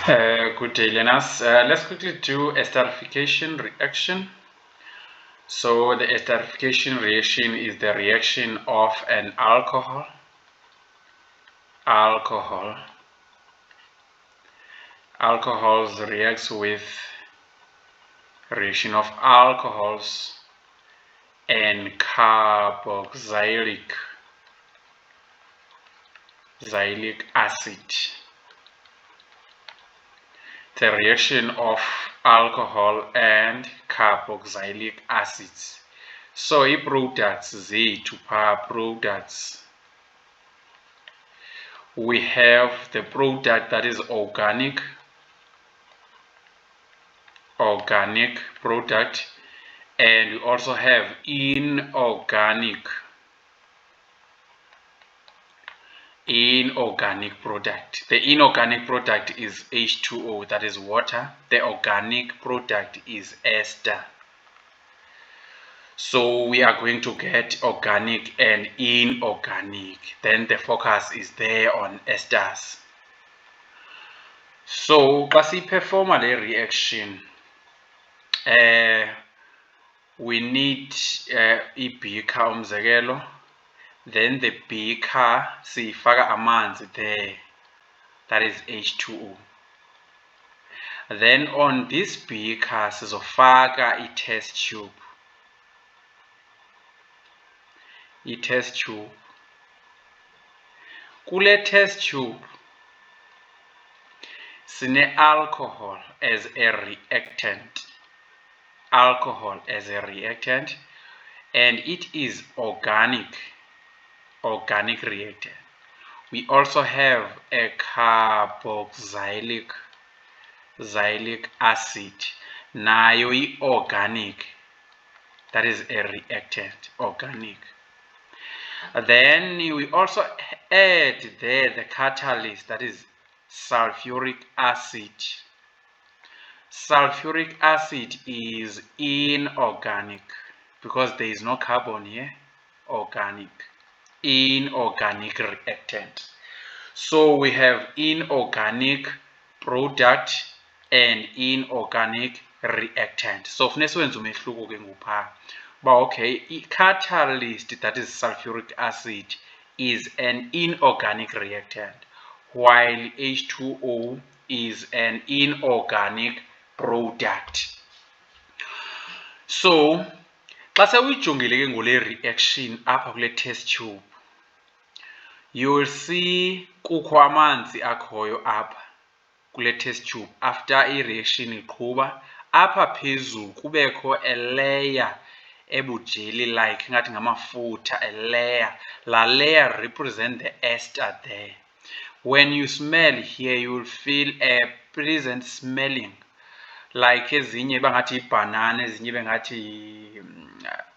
Good day, Lenas. Let's quickly do esterification reaction. So the esterification reaction is the reaction of an alcohol alcohols reacts with reaction of alcohols and carboxylic acid. The reaction of alcohol and carboxylic acids. So i-products zethu products, we have the product that is organic product, and we also have inorganic product. The inorganic product is H2O, that is water. The organic product is ester. So we are going to get organic and inorganic. Then the focus is there on esters. So xa siperforma le reaction, we need i-beaker umzekelo, then the beaker siyifaka amanzi there, that is H2O. Then on this beaker sizofaka i-test tube. Kule test tube sine alcohol as a reactant. And it is organic reactant. We also have a carboxylic acid, nayo i-organic, that is a reactant, organic. Then we also add there the catalyst, that is sulfuric acid. Sulfuric acid is inorganic because there is no carbon here. Inorganic reactant. So we have inorganic product and inorganic reactant. So funeka siwenze umehluko ke ngopha. But okay, catalyst, that is sulfuric acid, is an inorganic reactant, while H2O is an inorganic product. So xa sewuyijongile ke ngole reaction apha kule test tube, you will see kukho amanzi akhoyo apha kule test tube. After i-reaction iqhuba, apha phezulu kubekho a layer ebujeli like ngathi ngamafutha, a layer. La layer represent the ester there. When you smell here, you will feel a pleasant smelling, like ezinye bangathi ibanana, ezinye bangathi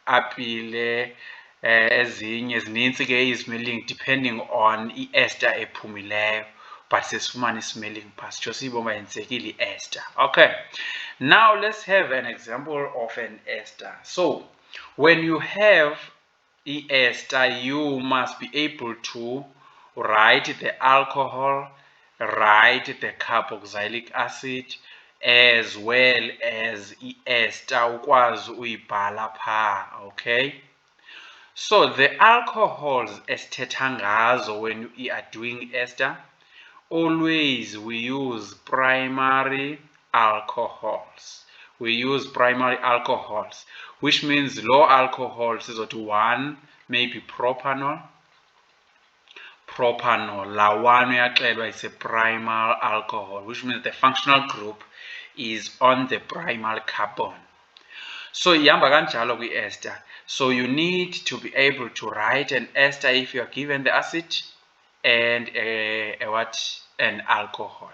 apile, ezinye zinintsi ke i-smelling depending on i-ester ephumileyo, but sesifumana i-smelling past sitsho siyibona yenzekile i-ester. Okay, now let's have an example of an ester. So when you have i-ester, you must be able to write the alcohol, write the carboxylic acid, as well as i-ester ukwazi uyibhala phaa. Okay, so the alcohols esithetha ngazo when we are doing ester, always we use primary alcohols. Which means low alcohols sizothi 1 maybe propanol. La one uyaxelwa is a primary alcohol, which means the functional group is on the primary carbon. So ihamba kanjalo kwi-ester. So you need to be able to write an ester if you are given the acid and an alcohol.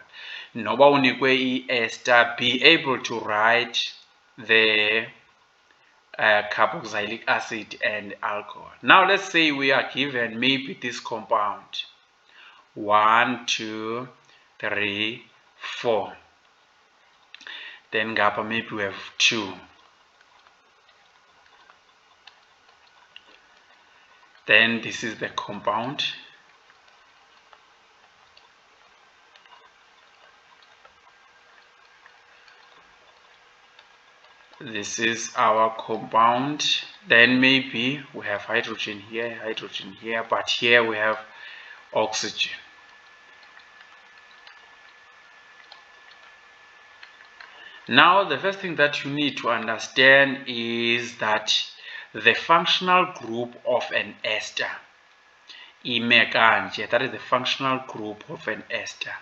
Noba unikwe i-ester, be able to write the carboxylic acid and alcohol. Now let's say we are given maybe this compound 1, 2, 3, 4. Then ngapha maybe we have 2. Then this is the compound. This is our compound. Then maybe we have hydrogen here, but here we have oxygen. Now, the first thing that you need to understand is that the functional group of an ester, that is the functional group of an ester.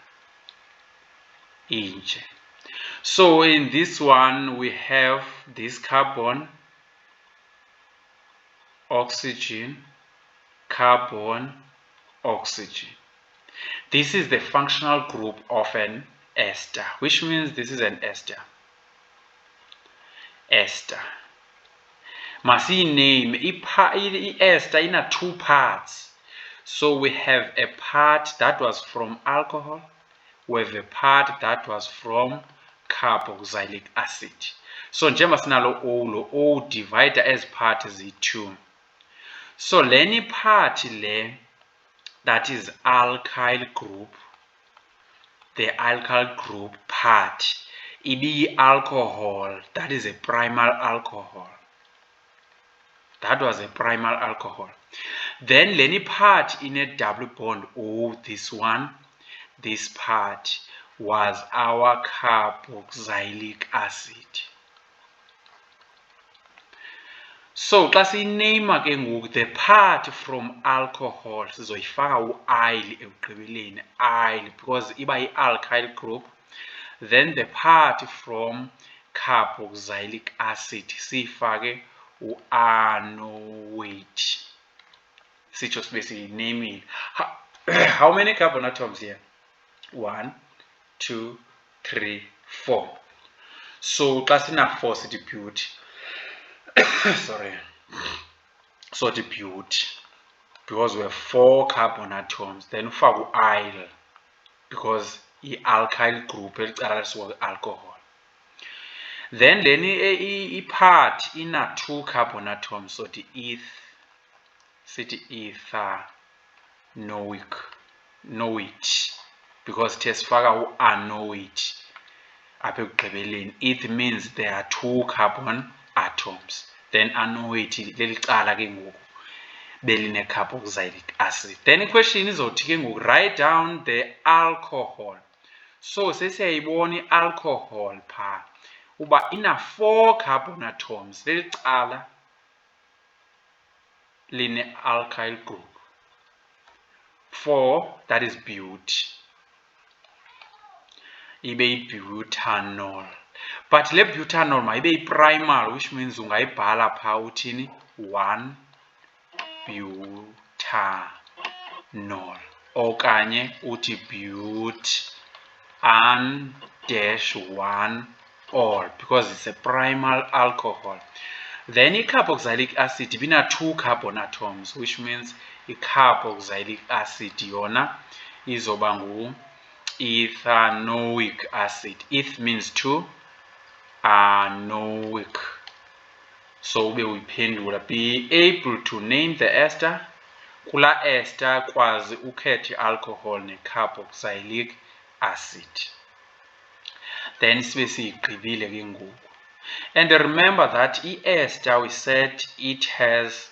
So in this one, we have this carbon, oxygen, carbon, oxygen. This is the functional group of an ester, which means this is an ester. Must name ester in two parts. So we have a part that was from alcohol, we have a part that was from carboxylic acid. So njengoba sinalo O divider as part z2. So leni part le, that is alkyl group, the alkyl group part, ibi alcohol, that is a primal alcohol. That was a primal alcohol. Then leni part in a double bond O, this one, this part was our carboxylic acid. So xa siyiname ke ngoku the part from alcohol sizoyifaka u-ile ekugqibeleni, ile, because iba yi-alkyl group. Then the part from carboxylic acid siyifake u-anoate. Sitsho sibe siyinamile. How many carbon atoms here? 1, 2, 3, 4. So xa sina-4 sithi beauty. Sorry. So the beauty, because we have 4 carbon atoms. Then ufake u-ile, because i-alkyl group elicala alcohol. Then leni part ina 2 carbon atoms, so the ethanoate, because sifaka u-anoate apha ekugqibeleni. Eth means there are 2 carbon atoms. Then anoate lelicala ke ngoku beline carboxylic acid. Then question izothi ke ngoku write down the alcohol. So sesiyayibona i-alcohol pha uba ina 4 carbon atoms, lelicala line alkyl group. 4, that is bute, ibe butanol. But le butanol mayibe primal, which means ungayibhala pha uthini 1 butanol, okanye uthi bute-1 ol, because it's a primal alcohol. Then i-carboxylic acid ibina 2 carbon atoms, which means i-carboxylic acid yona izoba ngu-ethanoic acid. Eth means 2, anoic. So ube uyiphendula, be able to name the ester. Kula ester kwazi ukhethe alcohol ne-carboxylic acid. Then sibe siyigqibile ke ngoku. And remember that i-ester, we said it has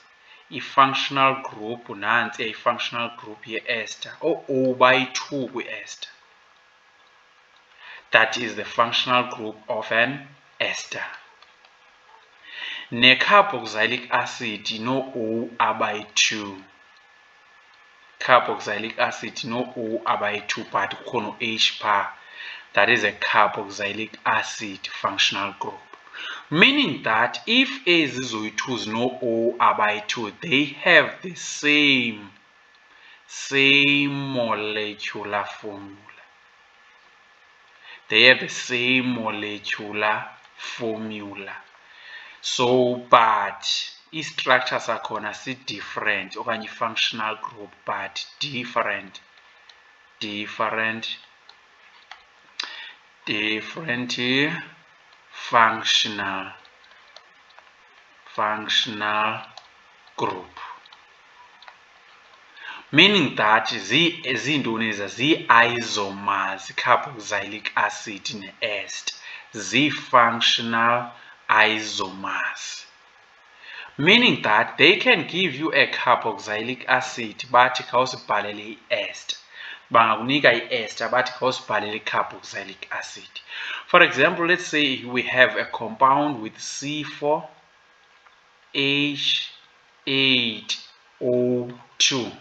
a functional group, nansi a functional group ye-ester, O by 2 kwi-ester. That is the functional group of an ester. Ne-carboxylic acid no O by 2. Carboxylic acid no O by 2, but kukhona H pha. That is a carboxylic acid functional group. Meaning that if ezi no O by 2, they have the same molecular formula. They have the same molecular formula. So, but i-structure sakhona si-different, okanye functional group, but different functional group. Meaning that zintoni zi-isomers, carboxylic acid ne-ester, zi-functional isomers, meaning that they can give you a carboxylic acid bathi khawusibhalele i-ester. Bangakunika i-ester bathi khawusibhalele carboxylic acid. For example, let's say we have a compound with C4H8O2.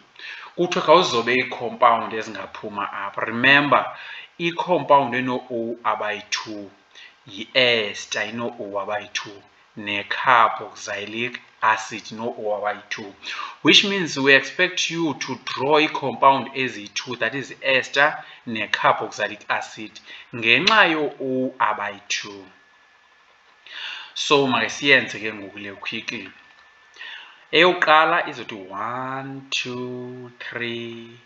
Kuthiwe khawuzobe ii-compound ezingaphuma apha. Remember, i-compound eno-O abayi-2 yi-ester ino-O abayi-2 ne-carboxylic acid no-O abayi-2, which means we expect you to draw i-compound ezi-2, that is ester ne-carboxylic acid ngenxa yo-O abayi-2. So makasiyenze ke ngoku le quickly. Eyokuqala izothi 1, 2, 3,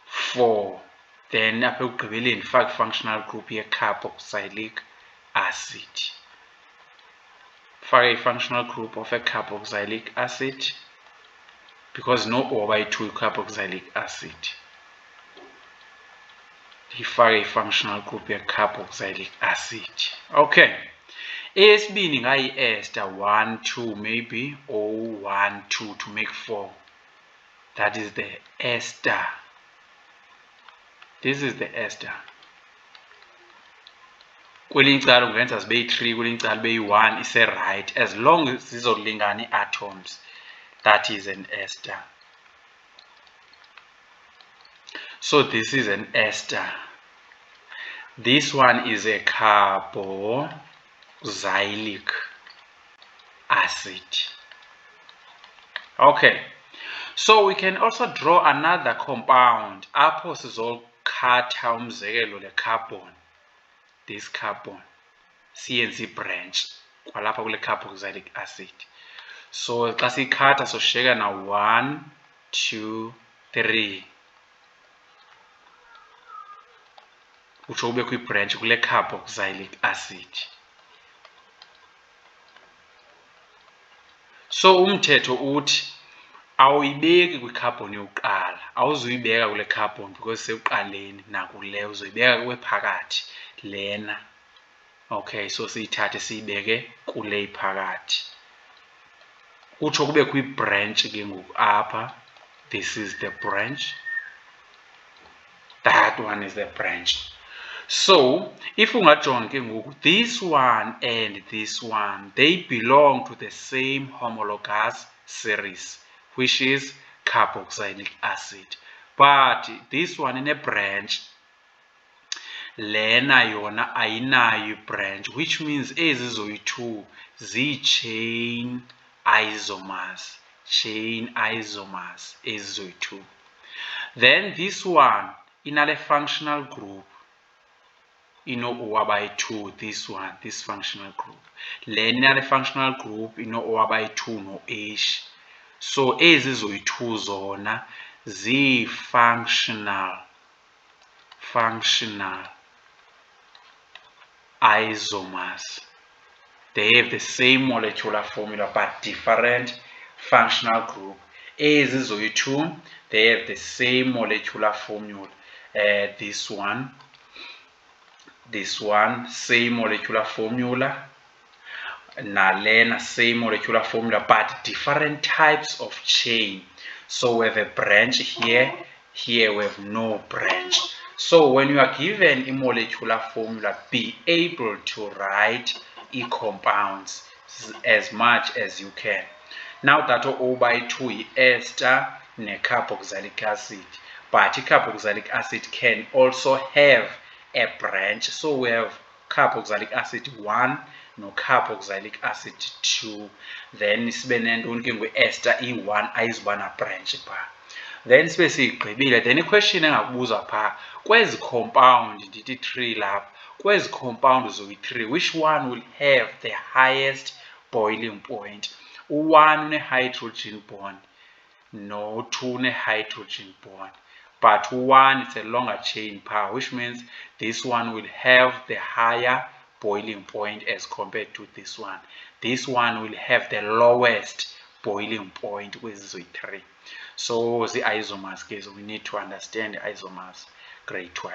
4. Then apha ekugqibeleni faka i-functional group ye-carboxylic acid. Faka i-functional group of a carboxylic acid because no O abayi-2 carboxylic acid. Ifake i-functional group ye-carboxylic acid. Okay. Eyesibini ngayi-ester 1, 2 maybe, or 1, 2 to make 4. That is the ester. This is the ester. Kwelinye icala ungenza zibe yi-3, kwelinye icala zibe yi-1, ise-right as long as zizolingana ii-atoms. That is an ester. So this is an ester. This one is a carboxylic acid. Okay, so we can also draw another compound apho sizokhatha umzekelo le carbon, this carbon siyenze branch kwalapha kule carboxylic acid. So xa siyikhatha soshiyeka na 1, 2, 3 utsho kube kwi-branch kule carboxylic acid. So umthetho uthi awuyibeki kwicarbon yokuqala, awuzuyibeka kule carbon because sekuqaleni nakule uzoyibeka kwephakathi lena. Okay, so siyithathe siyibeke kule iphakathi utsho kube kwi-branch ke ngoku apha. This is the branch, that one is the branch. So if ungajonga ke ngoku, this one and this one, they belong to the same homologous series, which is carboxylic acid, but this one in a branch, lena yona ayinayo ibranch, which means ezi zoyi-2 zii-chain isomers, chain isomers ezi zoyi-2. Then this one inale functional group ino-O abayi-2, this one, this functional group. Lena inale functional group ino-O abayi-2 no-H. So ezi zoyi-2 zona zii-functional isomers. They have the same molecular formula but different functional group. Ezi zoyi-2, they have the same molecular formula. This one, same molecular formula. Nalena, same molecular formula, but different types of chain. So we have a branch here, here we have no branch. So when you are given a molecular formula, be able to write e-compounds as much as you can. Now that O/2 ester ne-carboxylic acid, but carboxylic acid can also have a branch. So we have carboxylic acid 1 no carboxylic acid 2. Then sibe nento ke ngu-ester i-1 ayizuba na branch pha. Then sibe siyigqibile. Then i-question engakubuza pha, kwezi compound ndithi 3 lapha, kwezi compound zoyi-3, which one will have the highest boiling point? U-1 une-hydrogen bond, no-2 une-hydrogen bond, but 1 is a longer chain pha, which means this one will have the higher boiling point as compared to this one. This one will have the lowest boiling point with Z3. So the isomers, guys, we need to understand the isomers, grade 12.